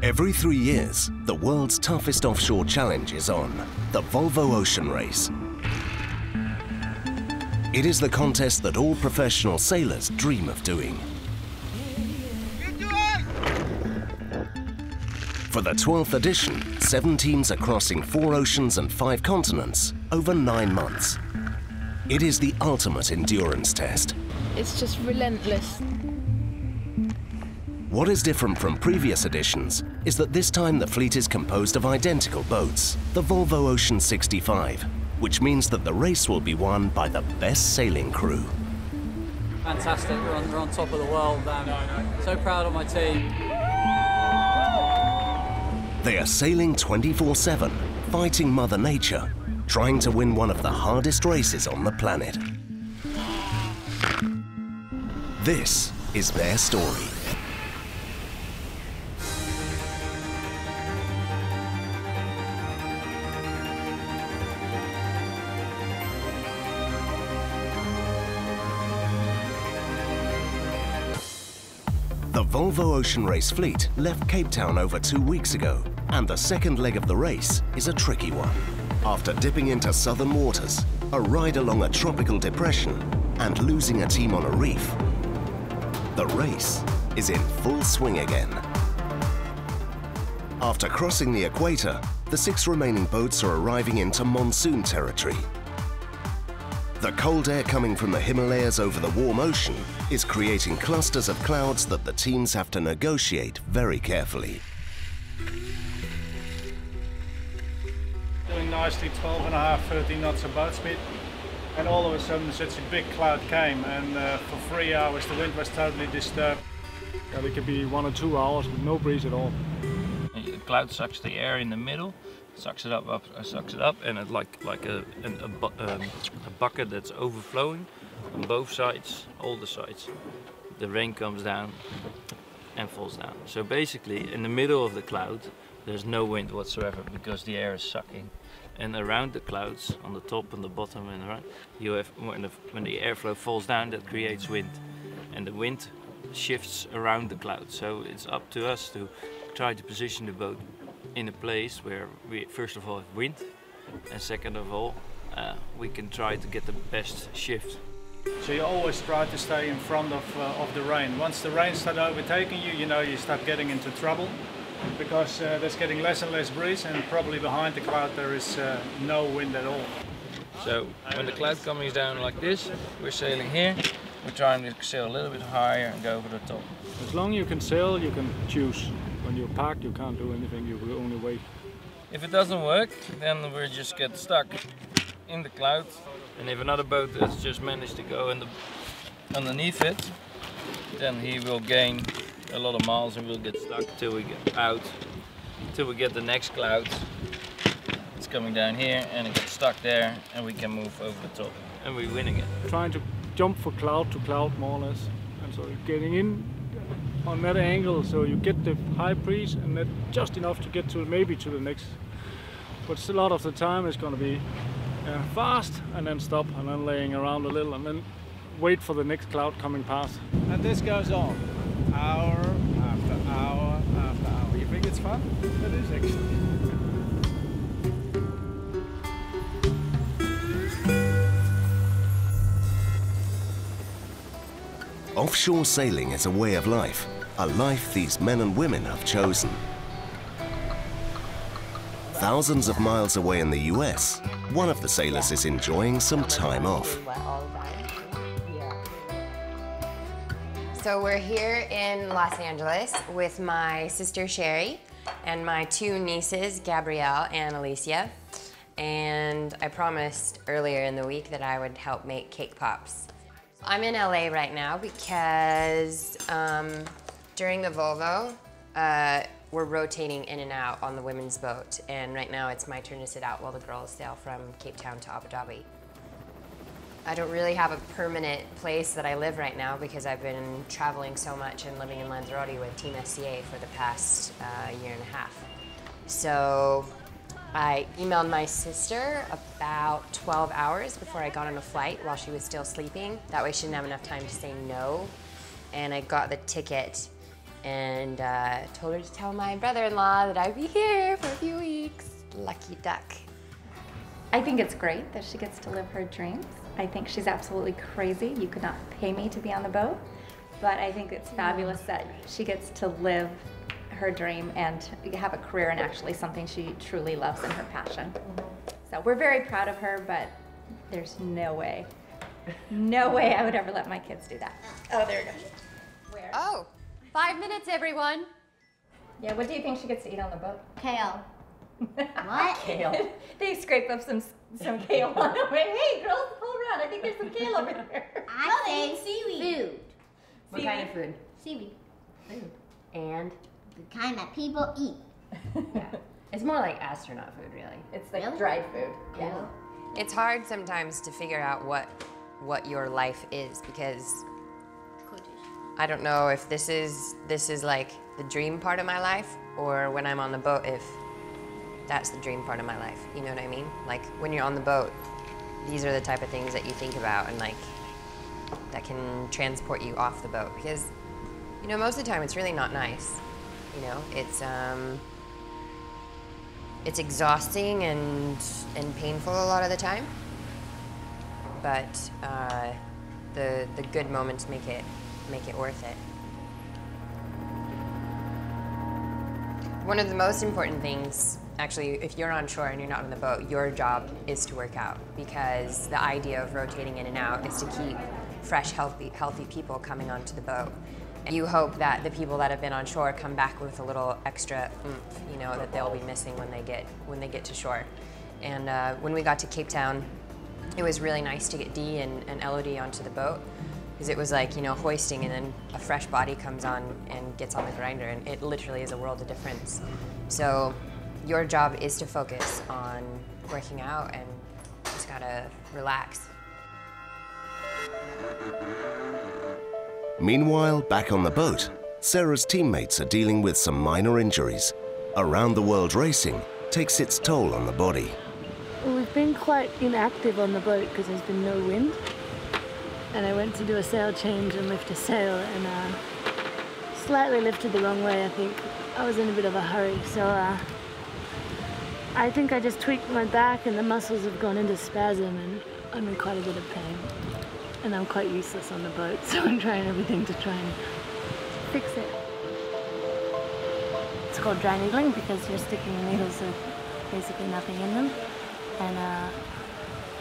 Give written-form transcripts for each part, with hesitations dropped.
Every 3 years, the world's toughest offshore challenge is on, the Volvo Ocean Race. It is the contest that all professional sailors dream of doing. For the 12th edition, 7 teams are crossing 4 oceans and 5 continents over 9 months. It is the ultimate endurance test. It's just relentless. What is different from previous editions is that this time the fleet is composed of identical boats, the Volvo Ocean 65, which means that the race will be won by the best sailing crew. Fantastic, we're on top of the world. So proud of my team. They are sailing 24/7, fighting Mother Nature, trying to win one of the hardest races on the planet. This is their story. The Volvo Ocean Race fleet left Cape Town over 2 weeks ago, and the second leg of the race is a tricky one. After dipping into southern waters, a ride along a tropical depression, and losing a team on a reef, the race is in full swing again. After crossing the equator, the 6 remaining boats are arriving into monsoon territory. The cold air coming from the Himalayas over the warm ocean is creating clusters of clouds that the teams have to negotiate very carefully. Doing nicely 12.5, 13 knots of boat speed, and all of a sudden such a big cloud came, and for 3 hours the wind was totally disturbed. Yeah, it could be 1 or 2 hours with no breeze at all. The cloud sucks the air in the middle, sucks it up, and it's like a bucket that's overflowing on both sides, all the sides. The rain comes down and falls down. So basically, in the middle of the cloud, there's no wind whatsoever because the air is sucking. And around the clouds, on the top and the bottom and around, you have when the airflow falls down, that creates wind, and the wind shifts around the cloud. So it's up to us to try to position the boat in a place where we first of all have wind, and second of all we can try to get the best shift. So you always try to stay in front of the rain. Once the rain starts overtaking you, you know you start getting into trouble, because there's getting less and less breeze, and probably behind the cloud there is no wind at all. So when the cloud comes down like this, we're sailing here, we're trying to sail a little bit higher and go over the top. As long as you can sail, you can choose. When you're parked, you can't do anything, you will only wait. If it doesn't work, then we just get stuck in the cloud, and if another boat has just managed to go underneath it, then he will gain a lot of miles and we'll get stuck till we get out, till we get the next cloud. It's coming down here and it gets stuck there, and we can move over the top and we win again. Trying to jump from cloud to cloud more or less, and so getting in on that angle so you get the high breeze and that just enough to get to maybe to the next. But a lot of the time it's going to be fast and then stop and then laying around a little and then wait for the next cloud coming past. And this goes on, hour after hour after hour. You think it's fun? It is actually. Offshore sailing is a way of life, a life these men and women have chosen. Thousands of miles away in the US, one of the sailors is enjoying some time off. So we're here in Los Angeles with my sister Sherry and my 2 nieces, Gabrielle and Alicia. And I promised earlier in the week that I would help make cake pops. I'm in LA right now because during the Volvo, we're rotating in and out on the women's boat, and right now it's my turn to sit out while the girls sail from Cape Town to Abu Dhabi. I don't really have a permanent place that I live right now because I've been traveling so much and living in Lanzarote with Team SCA for the past year and a half. So I emailed my sister about 12 hours before I got on a flight while she was still sleeping. That way she didn't have enough time to say no. and I got the ticket and told her to tell my brother-in-law that I'd be here for a few weeks. Lucky duck. I think it's great that she gets to live her dreams. I think she's absolutely crazy. You could not pay me to be on the boat, but I think it's fabulous that she gets to live her dream and have a career in actually something she truly loves and her passion. So we're very proud of her, but there's no way I would ever let my kids do that. Oh, there it goes. Where? Oh, 5 minutes, everyone. Yeah, what do you think she gets to eat on the boat? Kale. What? Kale. They scrape up some kale on the way. Hey, girls, pull around. I think there's some kale over there. I think seaweed. Food. What kind of food? Seaweed. Food. And? The kind that people eat. Yeah. It's more like astronaut food, really. It's like Really? dried food. Yeah. Cool. It's hard sometimes to figure out what your life is, because I don't know if this is like the dream part of my life, or when I'm on the boat, if that's the dream part of my life. You know what I mean? Like when you're on the boat, these are the type of things that you think about and like that can transport you off the boat, because you know most of the time it's really not nice. You know, it's exhausting and painful a lot of the time, but the good moments make it worth it. One of the most important things, actually, if you're on shore and you're not on the boat, your job is to work out, because the idea of rotating in and out is to keep fresh, healthy people coming onto the boat. And you hope that the people that have been on shore come back with a little extra oomph, you know, that they'll be missing when they get to shore. And when we got to Cape Town, it was really nice to get Dee and Elodie onto the boat, because it was like, you know, hoisting and then a fresh body comes on and gets on the grinder, and it literally is a world of difference. So your job is to focus on working out and just gotta relax. Meanwhile, back on the boat, Sarah's teammates are dealing with some minor injuries. Around the world racing takes its toll on the body. Well, we've been quite inactive on the boat because there's been no wind. And I went to do a sail change and lift a sail and slightly lifted the wrong way, I think. I was in a bit of a hurry, so I think I just tweaked my back and the muscles have gone into spasm and I'm in quite a bit of pain. And I'm quite useless on the boat, so I'm trying everything to try and fix it. It's called dry needling because you're sticking needles with basically nothing in them. And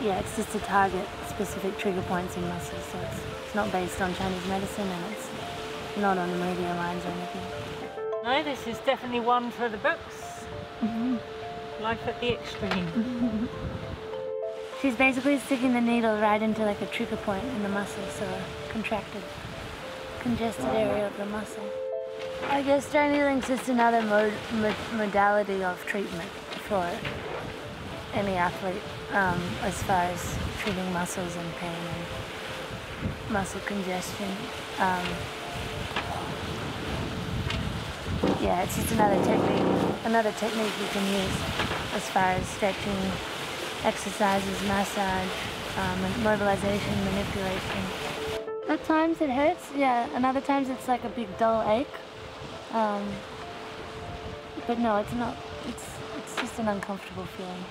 yeah, it's just to target specific trigger points in muscles, so it's not based on Chinese medicine and it's not on the media lines or anything. No, this is definitely one for the books. Life at the extreme. She's basically sticking the needle right into like a trigger point in the muscle, so a contracted, congested area of the muscle. I guess dry needling is just another modality of treatment for any athlete as far as treating muscles and pain and muscle congestion. Yeah, it's just another technique you can use as far as stretching, exercises, massage, mobilization, manipulation. At times it hurts, yeah, and other times it's like a big dull ache. But no, it's not. It's just an uncomfortable feeling.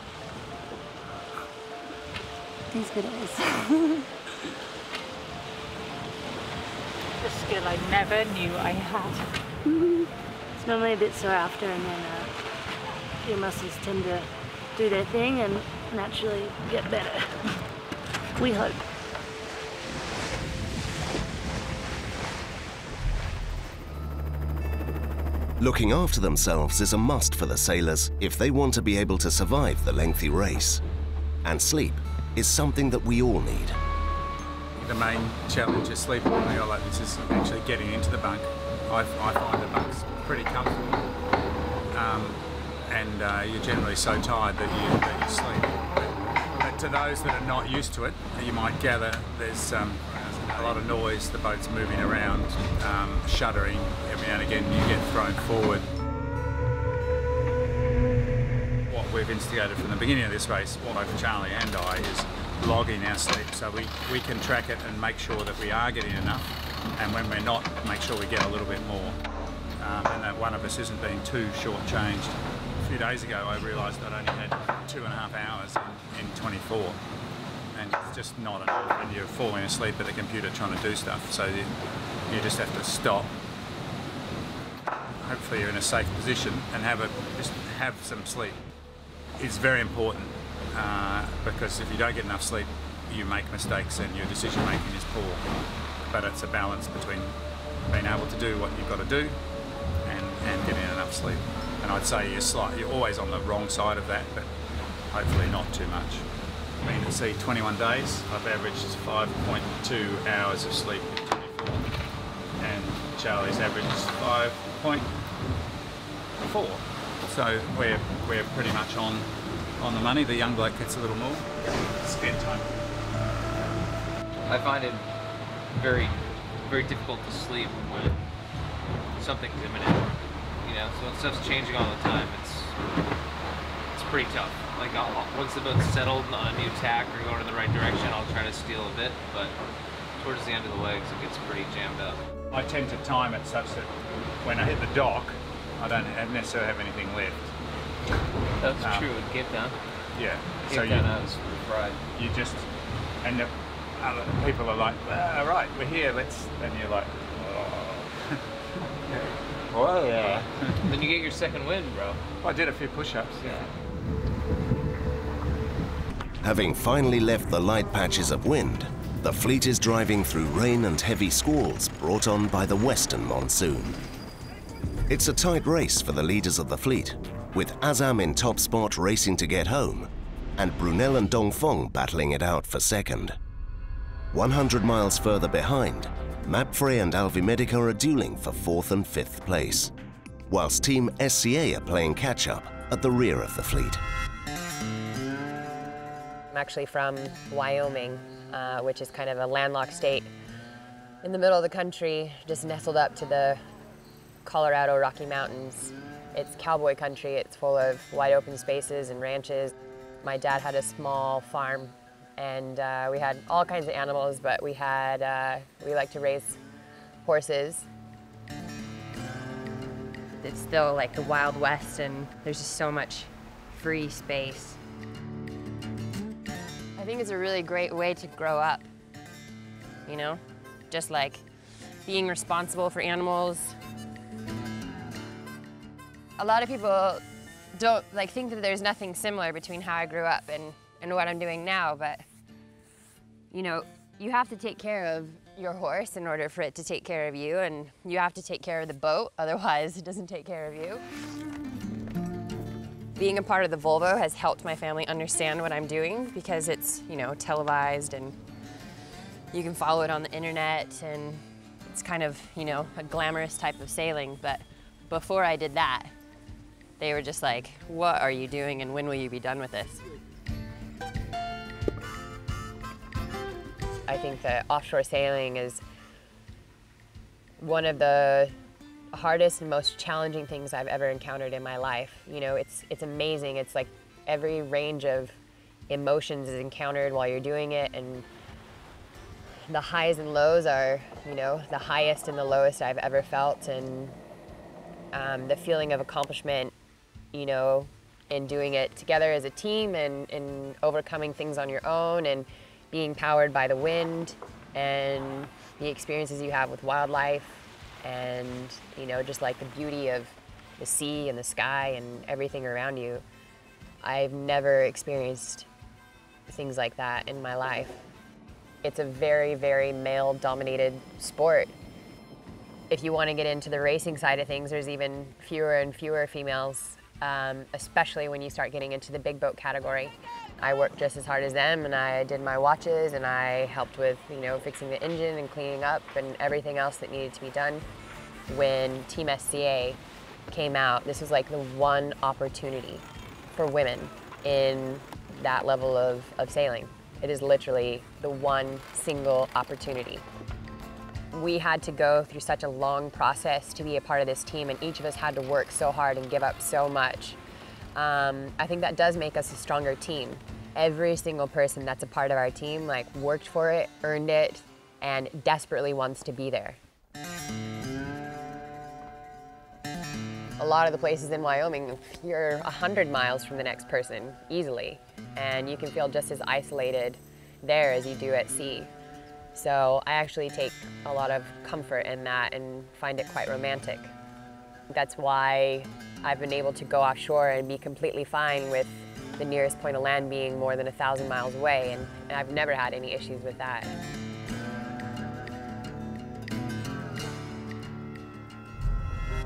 These good days. A skill I never knew I had. It's normally a bit sore after, and then your muscles tend to do their thing and naturally get better. We hope. Looking after themselves is a must for the sailors if they want to be able to survive the lengthy race. And sleep is something that we all need. The main challenge is sleeping on a yacht like this is actually getting into the bunk. I find the bunk's pretty comfortable, and you're generally so tired that you sleep. But to those that are not used to it, you might gather there's a lot of noise, the boat's moving around, shuddering, every now and again you get thrown forward. What we've instigated from the beginning of this race, both Charlie and I, is logging our sleep so we can track it and make sure that we are getting enough, and when we're not, make sure we get a little bit more, and that one of us isn't being too short-changed. A few days ago I realised I'd only had 2.5 hours in 24, and it's just not enough, and you're falling asleep at the computer trying to do stuff, so you just have to stop. Hopefully you're in a safe position and just have some sleep. It's very important because if you don't get enough sleep, you make mistakes and your decision making is poor. But it's a balance between being able to do what you've got to do and getting enough sleep. And I'd say you're always on the wrong side of that, but hopefully not too much. Been at sea 21 days. I've averaged 5.2 hours of sleep in 24, and Charlie's averaged 5.4. So we're pretty much on the money. The young bloke gets a little more. Spend time. I find it very, very difficult to sleep when something's imminent. You know, so when stuff's changing all the time, it's pretty tough. Like once the boat's settled on a new tack or going in the right direction, I'll try to steal a bit, but towards the end of the legs, it gets pretty jammed up. I tend to time it such that when I hit the dock, I don't necessarily have anything left. That's true with Cape Town. Yeah. Cape Town I was fried. You just, and the other people are like, right, we're here, and you're like, oh. Well, yeah. Then you get your second wind, bro. I did a few push-ups, yeah. Having finally left the light patches of wind, the fleet is driving through rain and heavy squalls brought on by the western monsoon. It's a tight race for the leaders of the fleet, with Azam in top spot racing to get home, and Brunel and Dongfeng battling it out for second. 100 miles further behind, Mapfre and Alvimedica are dueling for 4th and 5th place, whilst Team SCA are playing catch-up at the rear of the fleet. I'm actually from Wyoming, which is kind of a landlocked state in the middle of the country, just nestled up to the Colorado Rocky Mountains. It's cowboy country. It's full of wide open spaces and ranches. My dad had a small farm, and we had all kinds of animals, but we like to raise horses. It's still like the Wild West, and there's just so much free space. I think it's a really great way to grow up, you know? Just like being responsible for animals. A lot of people don't think that there's nothing similar between how I grew up and what I'm doing now, but you know, you have to take care of your horse in order for it to take care of you, and you have to take care of the boat, otherwise it doesn't take care of you. Being a part of the Volvo has helped my family understand what I'm doing because it's, you know, televised and you can follow it on the internet, and it's kind of, you know, a glamorous type of sailing. But before I did that, they were just like, what are you doing and when will you be done with this? I think that offshore sailing is one of the hardest and most challenging things I've ever encountered in my life. You know, it's amazing. It's like every range of emotions is encountered while you're doing it, and the highs and lows are, you know, the highest and the lowest I've ever felt, and the feeling of accomplishment, you know, in doing it together as a team and overcoming things on your own and being powered by the wind and the experiences you have with wildlife and, you know, just like the beauty of the sea and the sky and everything around you. I've never experienced things like that in my life. It's a very, very male-dominated sport. If you want to get into the racing side of things, there's even fewer and fewer females, especially when you start getting into the big boat category. I worked just as hard as them, and I did my watches, and I helped with, you know, fixing the engine and cleaning up and everything else that needed to be done. When Team SCA came out, this was like the one opportunity for women in that level of sailing. It is literally the one single opportunity. We had to go through such a long process to be a part of this team, and each of us had to work so hard and give up so much. I think that does make us a stronger team. Every single person that's a part of our team, like, worked for it, earned it, and desperately wants to be there. A lot of the places in Wyoming, you're 100 miles from the next person, easily, and you can feel just as isolated there as you do at sea. So I actually take a lot of comfort in that and find it quite romantic. That's why I've been able to go offshore and be completely fine with the nearest point of land being more than 1,000 miles away, and I've never had any issues with that.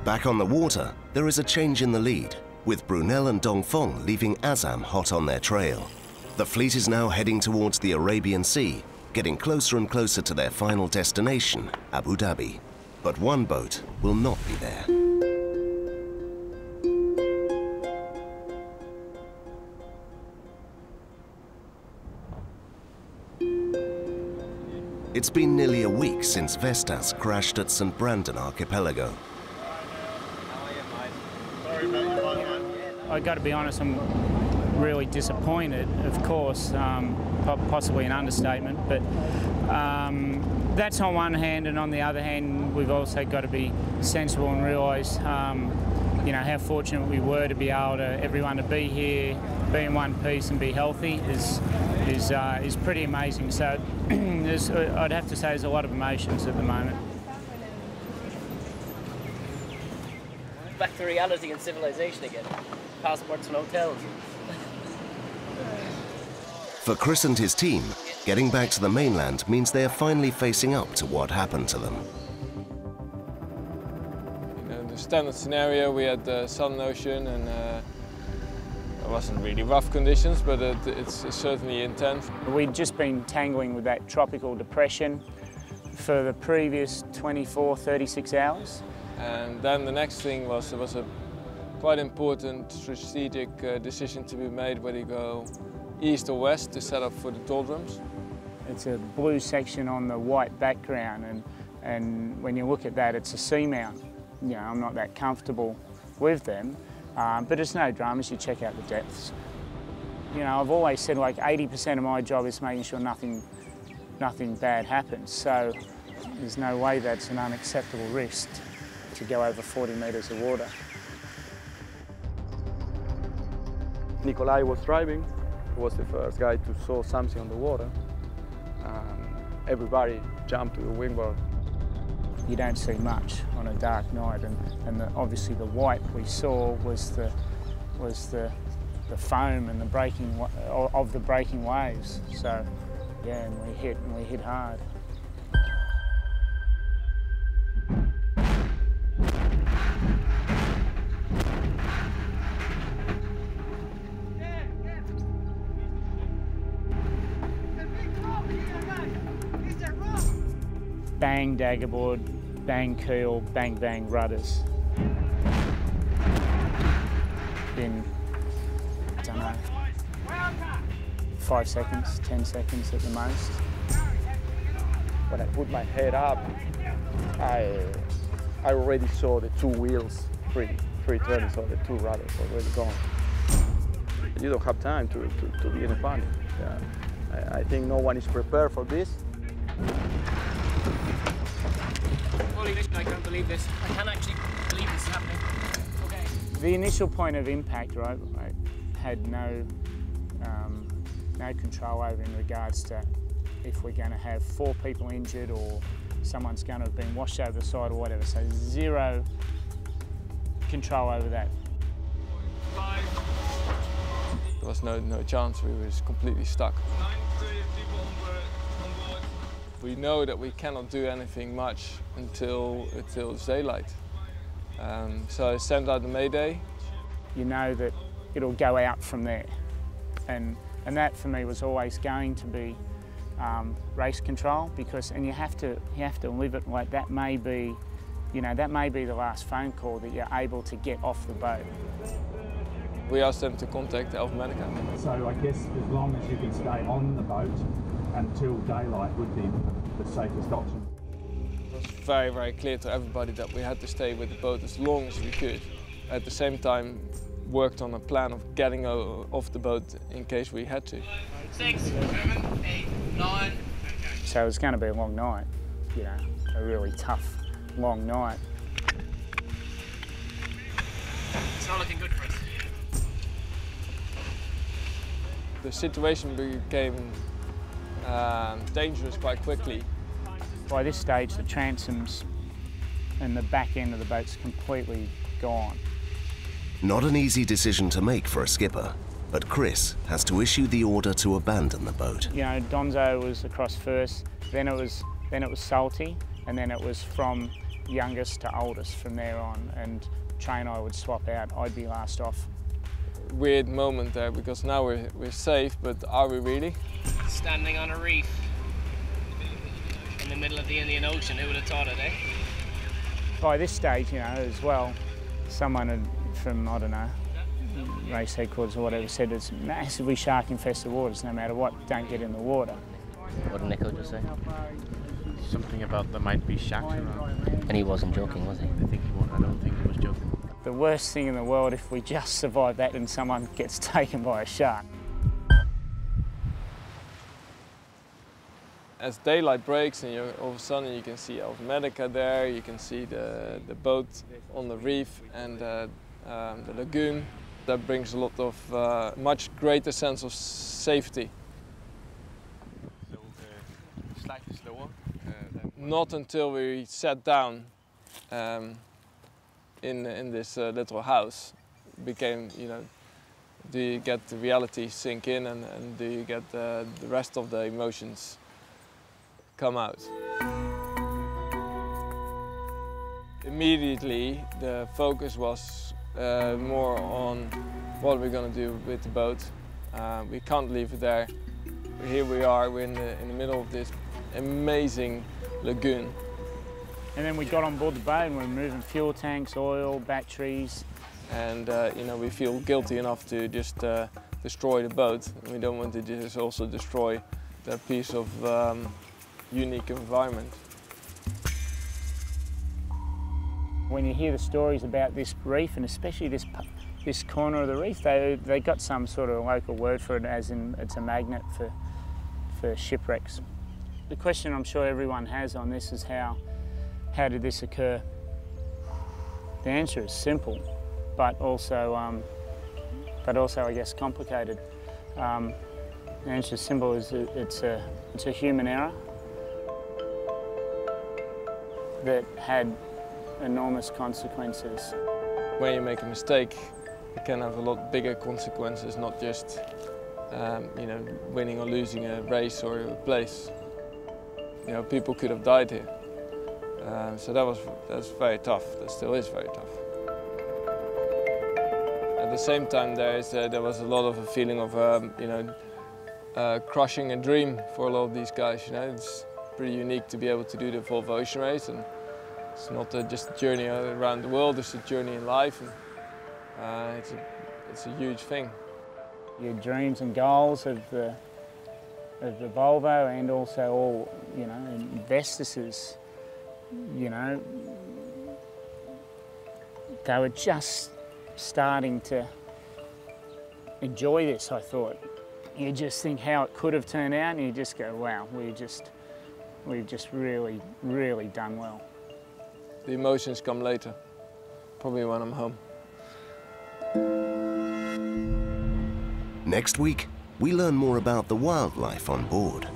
Back on the water, there is a change in the lead, with Brunel and Dongfeng leaving Azam hot on their trail. The fleet is now heading towards the Arabian Sea, getting closer and closer to their final destination, Abu Dhabi. But one boat will not be there. It's been nearly a week since Vestas crashed at St. Brandon Archipelago. I got to be honest, I'm really disappointed, of course, possibly an understatement, but that's on one hand, and on the other hand, we've also got to be sensible and realise, you know, how fortunate we were to be able to, everyone to be here, be in one piece and be healthy is pretty amazing. So I'd have to say there's a lot of emotions at the moment. Back to reality and civilization again. Passports and hotels. For Chris and his team, getting back to the mainland means they're finally facing up to what happened to them. In the standard scenario, we had the Southern Ocean, and it wasn't really rough conditions, but it's certainly intense. We'd just been tangling with that tropical depression for the previous 24, 36 hours. And then the next thing was, there was a quite important strategic decision to be made, whether you go east or west to set up for the doldrums. It's a blue section on the white background, and when you look at that, it's a seamount. You know, I'm not that comfortable with them, but it's no dramas, you check out the depths. You know, I've always said like 80% of my job is making sure nothing bad happens, so there's no way that's an unacceptable risk to go over 40 metres of water. Nikolai was driving. He was the first guy to saw something on the water. Everybody jumped to the wingboard. You don't see much on a dark night, and obviously the white we saw was the foam and the breaking of the breaking waves. So yeah, and we hit hard. Bang daggerboard, bang keel, bang bang rudders. In, I don't know, 5 seconds, 10 seconds at the most. When I put my head up, I already saw the two wheels, 330, so the two rudders already gone. You don't have time to be in a panic. Yeah. I think no one is prepared for this. I can't believe this. I can't actually believe this is happening. Okay. The initial point of impact, right, I had no control over in regards to if we're going to have 4 people injured or someone's going to have been washed over the side or whatever. So zero control over that. There was no chance. We were just completely stuck. We know that we cannot do anything much until it's daylight. So I sent out the Mayday. You know that it'll go out from there, and that for me was always going to be race control, because you have to live it like that. May be, you know, that may be the last phone call that you're able to get off the boat. We asked them to contact Elf Medica. So I guess as long as you can stay on the boat until daylight would be the safest option. It was very, very clear to everybody that we had to stay with the boat as long as we could. At the same time, worked on a plan of getting off the boat in case we had to. 6, 7, 8, 9, So it was going to be a long night, you know, a really tough, long night. It's not looking good for us. The situation became dangerous quite quickly. By this stage, the transoms and the back end of the boat's completely gone. Not an easy decision to make for a skipper, but Chris has to issue the order to abandon the boat. You know, Donzo was across first, then it was Salty, and then it was from youngest to oldest from there on, and Train I would swap out, I'd be last off. Weird moment there, because now we're safe, but are we really? Standing on a reef in the middle of the Indian Ocean, who would have thought it, eh? By this stage, you know, as well, someone from, I don't know, race headquarters or whatever said it's massively shark-infested waters, no matter what, don't get in the water. What did Nico just say? Something about there might be sharks around. And he wasn't joking, was he? I don't think he was joking. The worst thing in the world if we just survive that and someone gets taken by a shark. As daylight breaks and all of a sudden you can see Medica there, you can see the boat on the reef and the lagoon. That brings a lot of much greater sense of safety. So slightly slower? Not until we sat down in this little house became, you know, do you get the reality sink in and do you get the rest of the emotions come out. Immediately the focus was more on what we're going to do with the boat. We can't leave it there. Here we are, we're in the middle of this amazing lagoon. And then we got on board the boat and we're moving fuel tanks, oil, batteries. And you know, we feel guilty enough to just destroy the boat. We don't want to just also destroy that piece of unique environment. When you hear the stories about this reef, and especially this corner of the reef, they got some sort of local word for it, as in it's a magnet for shipwrecks. The question I'm sure everyone has on this is how did this occur? The answer is simple, but also I guess complicated. The answer is simple: is it's a human error that had enormous consequences. When you make a mistake, it can have a lot bigger consequences, not just you know, winning or losing a race or a place. You know, people could have died here. So that's very tough. That still is very tough. At the same time, there was a lot of a feeling of you know, crushing a dream for a lot of these guys. You know, it's pretty unique to be able to do the Volvo Ocean Race, and it's not just a journey around the world. It's a journey in life, and it's a huge thing. Your dreams and goals of the Volvo, and also all, you know, Vestas's, you know, they were just starting to enjoy this, I thought. You just think how it could have turned out, and you just go, wow, we've just really, really done well. The emotions come later, probably when I'm home. Next week, we learn more about the wildlife on board.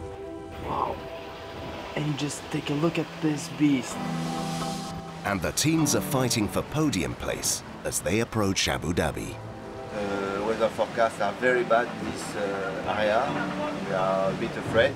Wow. And just take a look at this beast. And the teams are fighting for podium place as they approach Abu Dhabi. Weather forecasts are very bad in this area. We are a bit afraid.